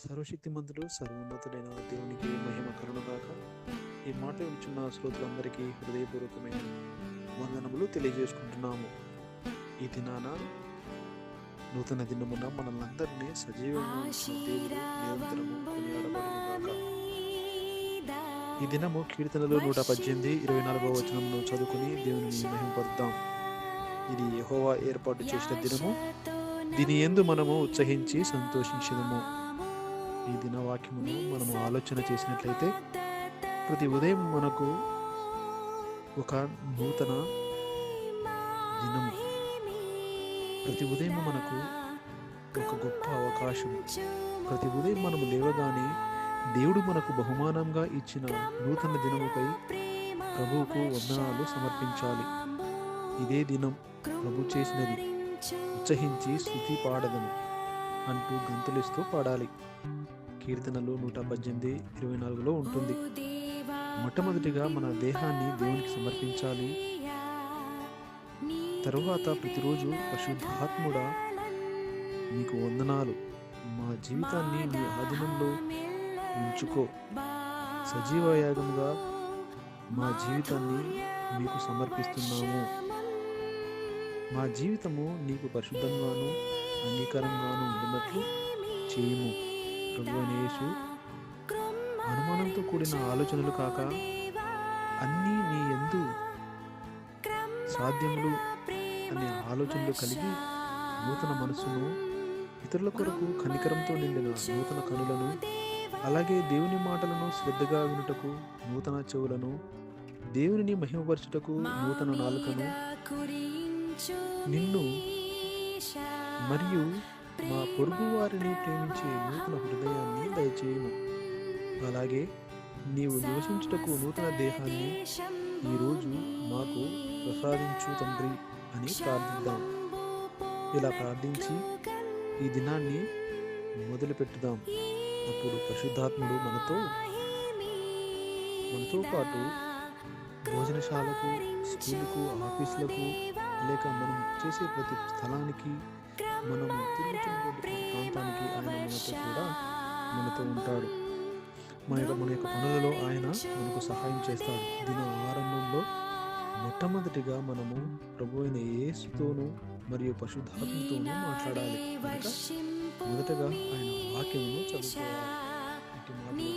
సర్వశక్తిమంతుడు సర్వోన్నతుడైన దేవునికి మహిమ కరుణగాక. ఈ మాట వింటున్న శ్రోతలందరికీ హృదయపూర్వకమైన వందనములు తెలియజేసుకుంటున్నాము. ఈ దినాన నూతన దినమున మనల్నందరినీ సజీవంగా ఉంచిన దేవుడు నిరంతరము కొనియాడబడుగాక. ఈ దినము కీర్తనలు 118, 24వ వచనమును చదువుకుని దేవుని మహిమపరుద్దాం. ఇది యెహోవా ఏర్పాటు చేసిన దినము, దీని యందు మనము ఉత్సహించి సంతోషించదము. ఈ దిన వాక్యమును మనము ఆలోచన చేసినట్లయితే ప్రతి ఉదయం మనకు ఒక నూతన దినము, ప్రతి ఉదయం మనకు ఒక గొప్ప అవకాశం. ప్రతి ఉదయం మనము లేవగానే దేవుడు మనకు బహుమానంగా ఇచ్చిన నూతన దినముపై ప్రభువుకు వందనాలు సమర్పించాలి. ఇదే దినం ప్రభు చేసినది, ఉత్సహించి స్తుతి పాడదము అంటూ గంతులిస్తూ పాడాలి. కీర్తనలు 118, 24లో ఉంటుంది. మొట్టమొదటిగా మన దేహాన్ని దేవునికి సమర్పించాలి. తరువాత ప్రతిరోజు పరిశుద్ధాత్ముడా నీకు వందనాలు, మా జీవితాన్ని నీ ఆధీనంలో ఉంచుకో, సజీవ యాగముగా మా జీవితాన్ని మీకు సమర్పిస్తున్నాము. మా జీవితము నీకు పరిశుద్ధంగాను అంగీకారంగాను ఉండినట్లు చేయము. ప్రభువైన యేసు, అనుమానంతో కూడిన ఆలోచనలు కాక అన్నీ నీ యందు సాధ్యములు అనే ఆలోచనలు కలిగి నూతన మనస్సును, ఇతరుల కొరకు కనికరంతో నిండిన నూతన కనులను, అలాగే దేవుని మాటలను శ్రద్ధగా వినుటకు నూతన చెవులను, దేవునిని మహిమపరచుటకు నూతన నాలుకను, నిన్ను మరియు మా పొరుగు వారిని ప్రేమించే నూతన హృదయాన్ని దయచేయము. అలాగే నీవు నివసించుటకు నూతన దేహాన్ని ఈరోజు మాకు ప్రసాదించు తండ్రి అని ప్రార్థిద్దాం. ఇలా ప్రార్థించి ఈ దినాన్ని మొదలుపెట్టుదాం. అప్పుడు పరిశుద్ధాత్ముడు మనతో పాటు భోజనశాలకు, స్కూలుకు, ఆఫీసులకు, లేక మనం చేసే ప్రతి స్థలానికి, మనము తిరుగుతున్నటువంటి ప్రాంతానికి ఆయన మనతో ఉంటాడు. మన యొక్క పనులలో ఆయన మనకు సహాయం చేస్తాడు. దిన ఆరంభంలో మొట్టమొదటిగా మనము ప్రభువైన యేసుతోనూ మరియు పరిశుద్ధాత్మతోనూ మాట్లాడాలి. కనుక మొదటగా ఆయన వాక్యమును చదువుకోవాలి.